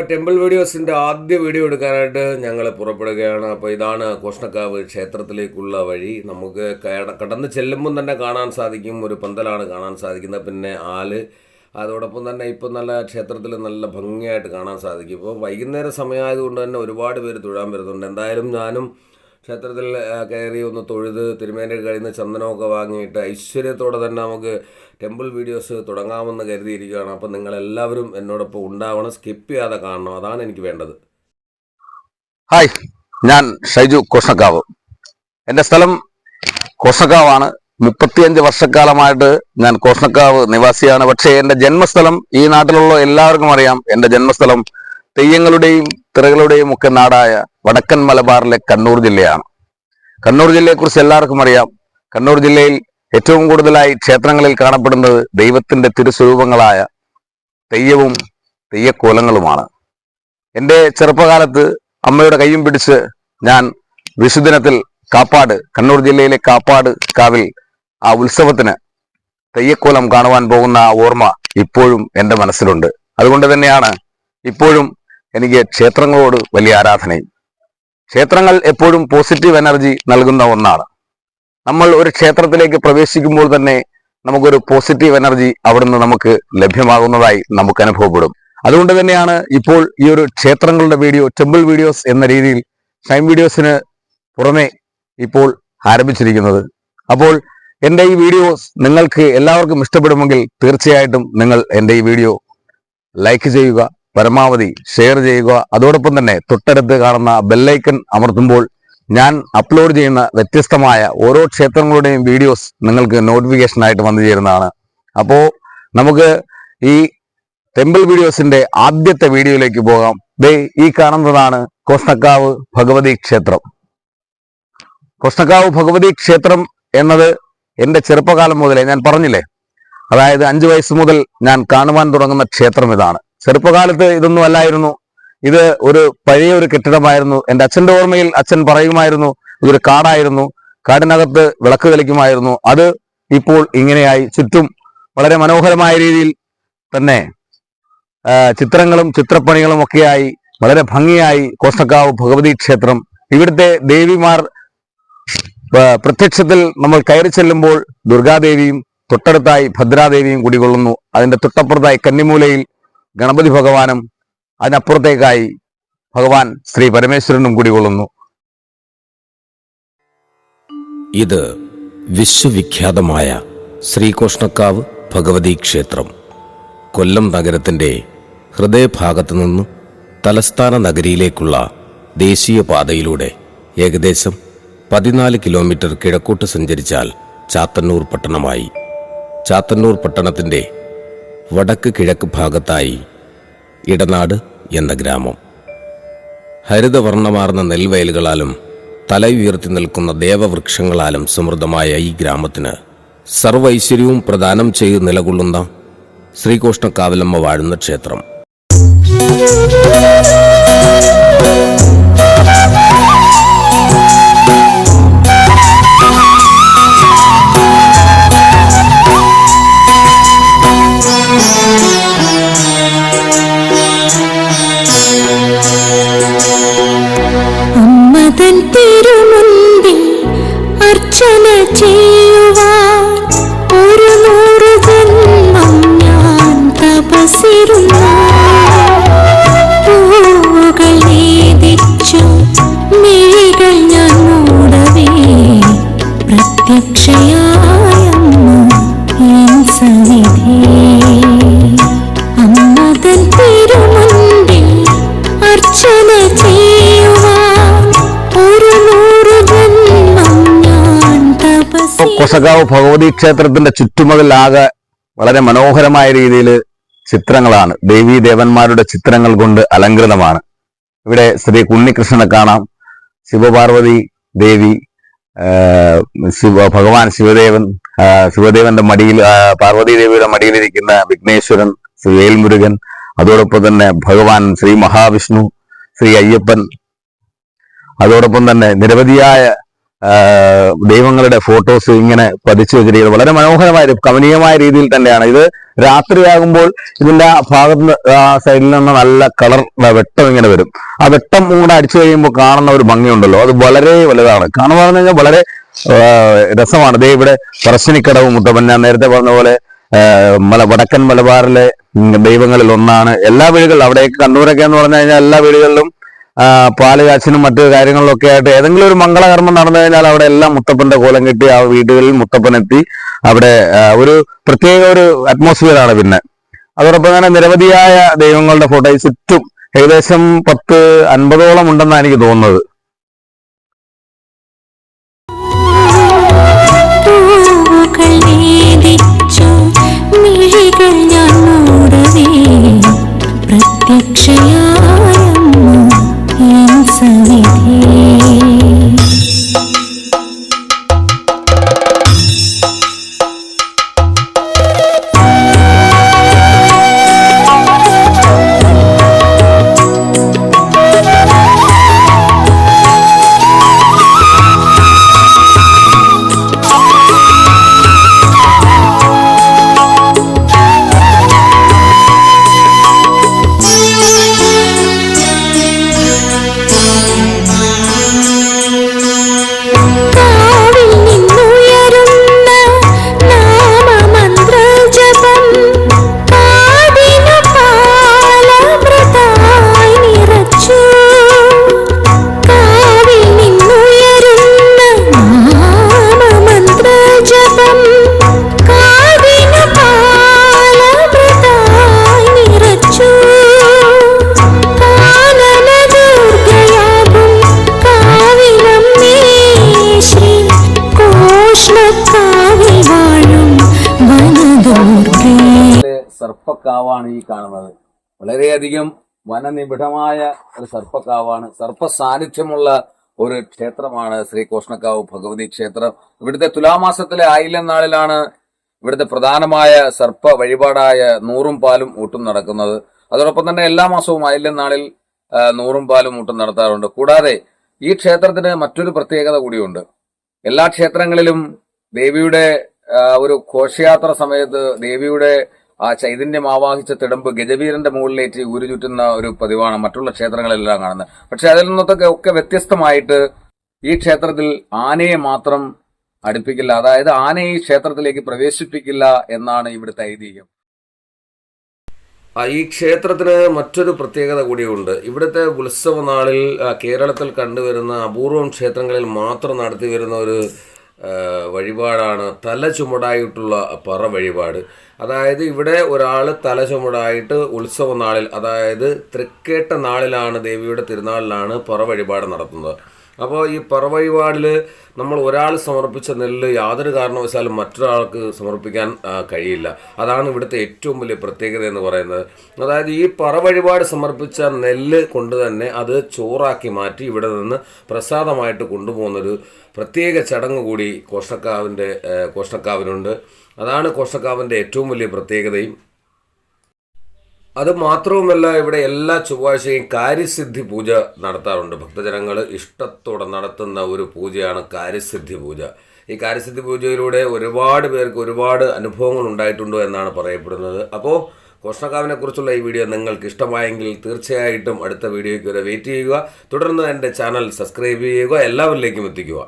Temple വീഡിയോസിൻ്റെ ആദ്യ video എടുക്കാനായിട്ട് ഞങ്ങൾ പുറപ്പെടുകയാണ്. അപ്പോൾ ഇതാണ് കോഷ്ണക്കാവ് ക്ഷേത്രത്തിലേക്കുള്ള വഴി. നമുക്ക് കടന്ന് ചെല്ലുമ്പം തന്നെ കാണാൻ സാധിക്കും, ഒരു പന്തലാണ് കാണാൻ സാധിക്കുന്നത്. പിന്നെ ആല്, അതോടൊപ്പം തന്നെ ഇപ്പം നല്ല ക്ഷേത്രത്തിൽ നല്ല ഭംഗിയായിട്ട് കാണാൻ സാധിക്കും. ഇപ്പോൾ വൈകുന്നേര സമയമായതുകൊണ്ട് തന്നെ ഒരുപാട് പേര് തൊഴാൻ വരുന്നുണ്ട്. എന്തായാലും ഞാനും ക്ഷേത്രത്തിൽ കയറി ഒന്ന് തൊഴുത് തിരുമേൻ്റെ കയ്യിൽ നിന്ന് ചന്ദനമൊക്കെ വാങ്ങിയിട്ട് ഐശ്വര്യത്തോടെ തന്നെ നമുക്ക് ടെമ്പിൾ വീഡിയോസ് തുടങ്ങാമെന്ന് കരുതിയിരിക്കുകയാണ്. അപ്പം നിങ്ങളെല്ലാവരും എന്നോടൊപ്പം ഉണ്ടാവണം, സ്കിപ്പ് ചെയ്യാതെ കാണണം, അതാണ് എനിക്ക് വേണ്ടത്. ഹായ്, ഞാൻ ഷൈജു കോഷ്ണക്കാവ്. എൻ്റെ സ്ഥലം കോഷ്ണക്കാവാണ്. 35 വർഷക്കാലമായിട്ട് ഞാൻ കോഷ്ണക്കാവ് നിവാസിയാണ്. പക്ഷേ എൻ്റെ ജന്മസ്ഥലം ഈ നാട്ടിലുള്ള എല്ലാവർക്കും അറിയാം. എൻ്റെ ജന്മസ്ഥലം തെയ്യങ്ങളുടെയും തിറകളുടെയും ഒക്കെ നാടായ വടക്കൻ മലബാറിലെ കണ്ണൂർ ജില്ലയാണ്. കണ്ണൂർ ജില്ലയെക്കുറിച്ച് എല്ലാവർക്കും അറിയാം. കണ്ണൂർ ജില്ലയിൽ ഏറ്റവും കൂടുതലായി ക്ഷേത്രങ്ങളിൽ കാണപ്പെടുന്നത് ദൈവത്തിന്റെ തിരുസ്വരൂപങ്ങളായ തെയ്യവും തെയ്യക്കോലങ്ങളുമാണ്. എൻ്റെ ചെറുപ്പകാലത്ത് അമ്മയുടെ കൈയും പിടിച്ച് ഞാൻ വിഷുദിനത്തിൽ കാപ്പാട്, കണ്ണൂർ ജില്ലയിലെ കാപ്പാട് കാവിൽ ആ ഉത്സവത്തിന് തെയ്യക്കോലം കാണുവാൻ പോകുന്ന ആ ഓർമ്മ ഇപ്പോഴും എൻ്റെ മനസ്സിലുണ്ട്. അതുകൊണ്ട് തന്നെയാണ് ഇപ്പോഴും എനിക്ക് ക്ഷേത്രങ്ങളോട് വലിയ ആരാധനയും. ക്ഷേത്രങ്ങൾ എപ്പോഴും പോസിറ്റീവ് എനർജി നൽകുന്ന ഒന്നാണ്. നമ്മൾ ഒരു ക്ഷേത്രത്തിലേക്ക് പ്രവേശിക്കുമ്പോൾ തന്നെ നമുക്കൊരു പോസിറ്റീവ് എനർജി അവിടുന്ന് നമുക്ക് ലഭ്യമാകുന്നതായി നമുക്ക് അനുഭവപ്പെടും. അതുകൊണ്ട് തന്നെയാണ് ഇപ്പോൾ ഈ ഒരു ക്ഷേത്രങ്ങളുടെ വീഡിയോ, ടെമ്പിൾ വീഡിയോസ് എന്ന രീതിയിൽ ഷൈൻ വീഡിയോസിന് പുറമെ ഇപ്പോൾ ആരംഭിച്ചിരിക്കുന്നത്. അപ്പോൾ എൻ്റെ ഈ വീഡിയോസ് നിങ്ങൾക്ക് എല്ലാവർക്കും ഇഷ്ടപ്പെടുമെങ്കിൽ തീർച്ചയായിട്ടും നിങ്ങൾ എൻ്റെ ഈ വീഡിയോ ലൈക്ക് ചെയ്യുക, പരമാവധി ഷെയർ ചെയ്യുക. അതോടൊപ്പം തന്നെ തൊട്ടടുത്ത് കാണുന്ന ബെല്ലൈക്കൺ അമർത്തുമ്പോൾ ഞാൻ അപ്ലോഡ് ചെയ്യുന്ന വ്യത്യസ്തമായ ഓരോ ക്ഷേത്രങ്ങളുടെയും വീഡിയോസ് നിങ്ങൾക്ക് നോട്ടിഫിക്കേഷനായിട്ട് വന്നു ചേരുന്നതാണ്. അപ്പോൾ നമുക്ക് ഈ ടെമ്പിൾ വീഡിയോസിന്റെ ആദ്യത്തെ വീഡിയോയിലേക്ക് പോകാം. ഈ കാണുന്നതാണ് കോഷ്ണക്കാവ് ഭഗവതി ക്ഷേത്രം. കോഷ്ണക്കാവ് ഭഗവതി ക്ഷേത്രം എന്നത് എൻ്റെ ചെറുപ്പകാലം മുതലേ, ഞാൻ പറഞ്ഞില്ലേ, അതായത് 5 വയസ്സ് മുതൽ ഞാൻ കാണുവാൻ തുടങ്ങുന്ന ക്ഷേത്രം ഇതാണ്. ചെറുപ്പകാലത്ത് ഇതൊന്നും അല്ലായിരുന്നു. ഇത് ഒരു പഴയ ഒരു കെട്ടിടമായിരുന്നു. എൻ്റെ അച്ഛൻ്റെ ഓർമ്മയിൽ അച്ഛൻ പറയുമായിരുന്നു, ഇതൊരു കാടായിരുന്നു, കാടിനകത്ത് വിളക്ക് തെളിക്കുമായിരുന്നു. അത് ഇപ്പോൾ ഇങ്ങനെയായി ചുറ്റും വളരെ മനോഹരമായ രീതിയിൽ തന്നെ ചിത്രങ്ങളും ചിത്രപ്പണികളും ഒക്കെയായി വളരെ ഭംഗിയായി കോഷ്ണക്കാവ് ഭഗവതി ക്ഷേത്രം. ഇവിടുത്തെ ദേവിമാർ പ്രത്യക്ഷത്തിൽ നമ്മൾ കയറി ചെല്ലുമ്പോൾ ദുർഗാദേവിയും തൊട്ടടുത്തായി ഭദ്രാദേവിയും കുടികൊള്ളുന്നു. അതിന്റെ തൊട്ടപ്പുറത്തായി കന്നിമൂലയിൽ ഗണപതി ഭഗവാനും അതിനപ്പുറത്തേക്കായി ഭഗവാൻ ശ്രീ പരമേശ്വരനും കുടികൊള്ളുന്നു. ഇത് വിശ്വവിഖ്യാതമായ ശ്രീകോഷ്ണക്കാവ് ഭഗവതി ക്ഷേത്രം കൊല്ലം നഗരത്തിൻ്റെ ഹൃദയഭാഗത്തു നിന്നും തലസ്ഥാന നഗരിയിലേക്കുള്ള ദേശീയപാതയിലൂടെ ഏകദേശം 14 കിലോമീറ്റർ കിഴക്കോട്ട് സഞ്ചരിച്ചാൽ ചാത്തന്നൂർ പട്ടണമായി. ചാത്തന്നൂർ പട്ടണത്തിൻ്റെ വടക്ക് കിഴക്ക് ഭാഗത്തായി ഇടനാട് എന്ന ഗ്രാമം. ഹരിതവർണ്ണമാർന്ന നെൽവയലുകളാലും തലയുയർത്തി നിൽക്കുന്ന ദേവവൃക്ഷങ്ങളാലും സമൃദ്ധമായ ഈ ഗ്രാമത്തിന് സർവൈശ്വര്യവും പ്രദാനം ചെയ്ത് നിലകൊള്ളുന്ന ശ്രീകോഷ്ണക്കാവിലമ്മ വാഴുന്ന ക്ഷേത്രം. അമ്മതൻ തിരുമുൻപിൽ അർച്ചന ചെയ്യുവാൻ 100 ജന്മം ഞാൻ തപസ്സിരുന്നു. പൂവുകൾ നേദിച്ചു മിഴികൾ ഞാൻ മൂടവേ പ്രത്യക്ഷയായ എൻ സന്നിധി. അമ്മതൻ തിരുമുൻപിൽ അർച്ചന ചെയ്യുവാൻ 100 ജന്മം ഞാൻ തപസ്സി. കോഷ്ണക്കാവ് ഭഗവതി ക്ഷേത്രത്തിന്റെ ചുറ്റുമതിലാകെ വളരെ മനോഹരമായ രീതിയിൽ ചിത്രങ്ങളാണ്. ദേവീ ദേവന്മാരുടെ ചിത്രങ്ങൾ കൊണ്ട് അലങ്കൃതമാണ്. ഇവിടെ ശ്രീ ഉണ്ണികൃഷ്ണനെ കാണാം, ശിവപാർവതി ദേവി, ഭഗവാൻ ശിവദേവന്റെ മടിയിൽ, പാർവതി ദേവിയുടെ മടിയിലിരിക്കുന്ന വിഘ്നേശ്വരൻ, ശ്രീ വേൽമുരുകൻ, അതോടൊപ്പം തന്നെ ഭഗവാൻ ശ്രീ മഹാവിഷ്ണു, ശ്രീ അയ്യപ്പൻ, അതോടൊപ്പം തന്നെ നിരവധിയായ ദൈവങ്ങളുടെ ഫോട്ടോസ് ഇങ്ങനെ പതിച്ചു വെച്ചിരിക്കുന്നത് വളരെ മനോഹരമായ കമനീയമായ രീതിയിൽ തന്നെയാണ്. ഇത് രാത്രിയാകുമ്പോൾ ഇതിന്റെ ആ ഭാഗത്ത് ആ സൈഡിൽ നിന്ന് നല്ല കളർ വെട്ടം ഇങ്ങനെ വരും. ആ വെട്ടം കൂടെ അടിച്ചു കഴിയുമ്പോൾ കാണുന്ന ഒരു ഭംഗിയുണ്ടല്ലോ, അത് വളരെ വലുതാണ്. കാണുമ്പോൾ കഴിഞ്ഞാൽ വളരെ രസമാണ്. ദേ ഇവിടെ പറശ്ശിനിക്കടവ് മുത്തപ്പൻ, ഞാൻ നേരത്തെ പറഞ്ഞ പോലെ വടക്കൻ മലബാറിലെ ദൈവങ്ങളിൽ ഒന്നാണ്. എല്ലാ വീടുകളിലും അവിടെയൊക്കെ കണ്ണൂരൊക്കെ എന്ന് പറഞ്ഞു കഴിഞ്ഞാൽ എല്ലാ വീടുകളിലും പാല് കാച്ചിനും മറ്റു കാര്യങ്ങളിലൊക്കെ ആയിട്ട് ഏതെങ്കിലും ഒരു മംഗളകർമ്മം നടന്നു കഴിഞ്ഞാൽ അവിടെ എല്ലാം മുത്തപ്പന്റെ കോലം കെട്ടി ആ വീടുകളിൽ മുത്തപ്പൻ എത്തി അവിടെ ഒരു പ്രത്യേക ഒരു അറ്റ്മോസ്ഫിയർ ആണ്. പിന്നെ അതോടൊപ്പം തന്നെ നിരവധിയായ ദൈവങ്ങളുടെ ഫോട്ടോസ് ചുറ്റും ഏകദേശം 50-50ഓളം ഉണ്ടെന്നാണ് എനിക്ക് തോന്നുന്നത്. സർപ്പക്കാവാണ് ഈ കാണുന്നത്. വളരെയധികം വനനിബിഡമായ ഒരു സർപ്പക്കാവാണ്. സർപ്പ സാന്നിധ്യമുള്ള ഒരു ക്ഷേത്രമാണ് ശ്രീകോഷ്ണക്കാവ് ഭഗവതി ക്ഷേത്രം. ഇവിടുത്തെ തുലാമാസത്തിലെ ആയില്യം നാളിലാണ് ഇവിടുത്തെ പ്രധാനമായ സർപ്പ വഴിപാടായ നൂറും പാലും ഊട്ടും നടക്കുന്നത്. അതോടൊപ്പം തന്നെ എല്ലാ മാസവും ആയില്യം നാളിൽ നൂറും പാലും ഊട്ടും നടത്താറുണ്ട്. കൂടാതെ ഈ ക്ഷേത്രത്തിന് മറ്റൊരു പ്രത്യേകത കൂടിയുണ്ട്. എല്ലാ ക്ഷേത്രങ്ങളിലും ദേവിയുടെ ഒരു ഘോഷയാത്ര സമയത്ത് ദേവിയുടെ ആ ചൈതന്യം ആവാഹിച്ച തിടമ്പ് ഗജവീരന്റെ മുകളിലേറ്റ് ഊരു ചുറ്റുന്ന ഒരു പതിവാണ് മറ്റുള്ള ക്ഷേത്രങ്ങളെല്ലാം കാണുന്നത്. പക്ഷെ അതിൽ നിന്നൊക്കെ ഒക്കെ വ്യത്യസ്തമായിട്ട് ഈ ക്ഷേത്രത്തിൽ ആനയെ മാത്രം അടുപ്പിക്കില്ല, അതായത് ആനയെ ഈ ക്ഷേത്രത്തിലേക്ക് പ്രവേശിപ്പിക്കില്ല എന്നാണ് ഇവിടുത്തെ ഐതിഹ്യം. ഈ ക്ഷേത്രത്തിന് മറ്റൊരു പ്രത്യേകത കൂടിയുണ്ട്. ഇവിടുത്തെ ഉത്സവ നാളിൽ കേരളത്തിൽ കണ്ടുവരുന്ന അപൂർവം ക്ഷേത്രങ്ങളിൽ മാത്രം നടത്തി വരുന്ന ഒരു വഴിപാടാണ് തല ചുമടായിട്ടുള്ള പറ വഴിപാട്. അതായത് ഇവിടെ ഒരാൾ തല ചുമടായിട്ട് ഉത്സവ നാളിൽ, അതായത് തൃക്കേട്ട നാളിലാണ്, ദേവിയുടെ തിരുനാളിലാണ് പറ വഴിപാട് നടത്തുന്നത്. അപ്പോൾ ഈ പറ വഴിപാടിൽ നമ്മൾ ഒരാൾ സമർപ്പിച്ച നെല്ല് യാതൊരു കാരണവശാലും മറ്റൊരാൾക്ക് സമർപ്പിക്കാൻ കഴിയില്ല. അതാണ് ഇവിടുത്തെ ഏറ്റവും വലിയ പ്രത്യേകത എന്ന് പറയുന്നത്. അതായത് ഈ പറ വഴിപാട് സമർപ്പിച്ച നെല്ല് കൊണ്ട് തന്നെ അത് ചോറാക്കി മാറ്റി ഇവിടെ നിന്ന് പ്രസാദമായിട്ട് കൊണ്ടുപോകുന്നൊരു പ്രത്യേക ചടങ്ങ് കൂടി കോഷ്ണക്കാവിനുണ്ട്. അതാണ് കോഷ്ണക്കാവിൻ്റെ ഏറ്റവും വലിയ പ്രത്യേകതയും. അത് മാത്രവുമല്ല, ഇവിടെ എല്ലാ ചൊവ്വാഴ്ചയും കാര്യസിദ്ധി പൂജ നടത്താറുണ്ട്. ഭക്തജനങ്ങൾ ഇഷ്ടത്തോടെ നടത്തുന്ന ഒരു പൂജയാണ് കാര്യസിദ്ധി പൂജ. ഈ കാര്യസിദ്ധി പൂജയിലൂടെ ഒരുപാട് പേർക്ക് ഒരുപാട് അനുഭവങ്ങൾ ഉണ്ടായിട്ടുണ്ടോ എന്നാണ് പറയപ്പെടുന്നത്. അപ്പോൾ കോഷ്ണക്കാവിനെ കുറിച്ചുള്ള ഈ വീഡിയോ നിങ്ങൾക്ക് ഇഷ്ടമായെങ്കിൽ തീർച്ചയായിട്ടും അടുത്ത വീഡിയോയ്ക്ക് വരെ വെയിറ്റ് ചെയ്യുക. തുടർന്ന് എൻ്റെ ചാനൽ സബ്സ്ക്രൈബ് ചെയ്യുക, എല്ലാവരിലേക്കും എത്തിക്കുക.